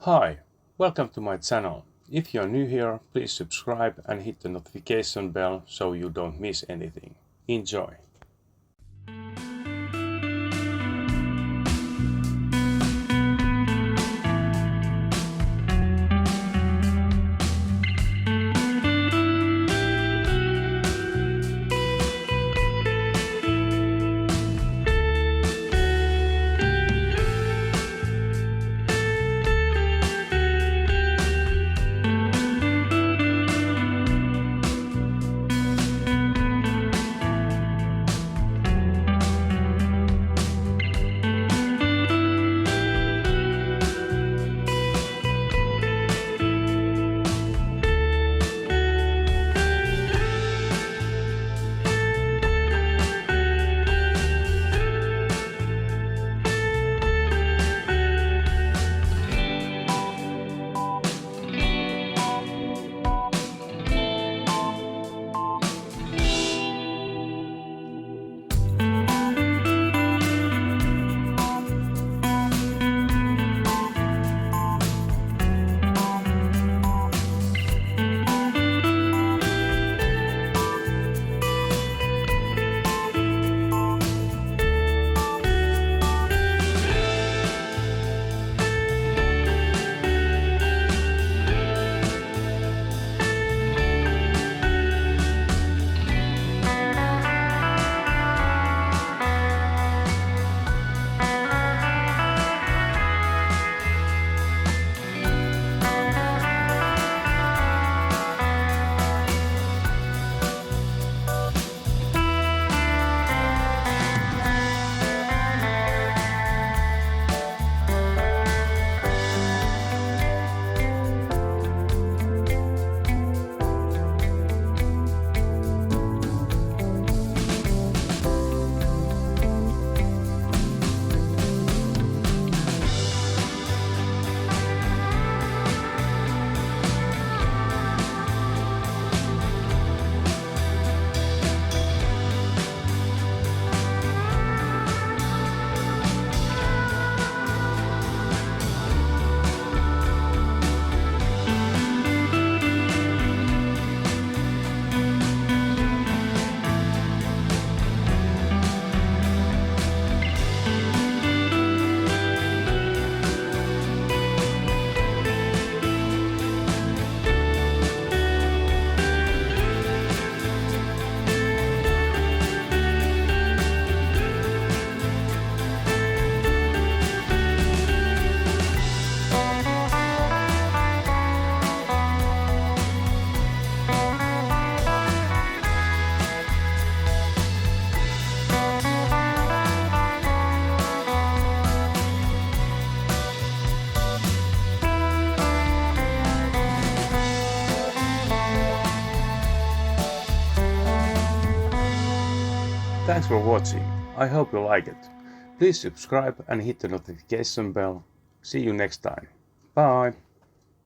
Hi, welcome to my channel. If you're new here, please subscribe and hit the notification bell so you don't miss anything. Enjoy! Thanks for watching. I hope you like it. Please subscribe and hit the notification bell. See you next time. Bye!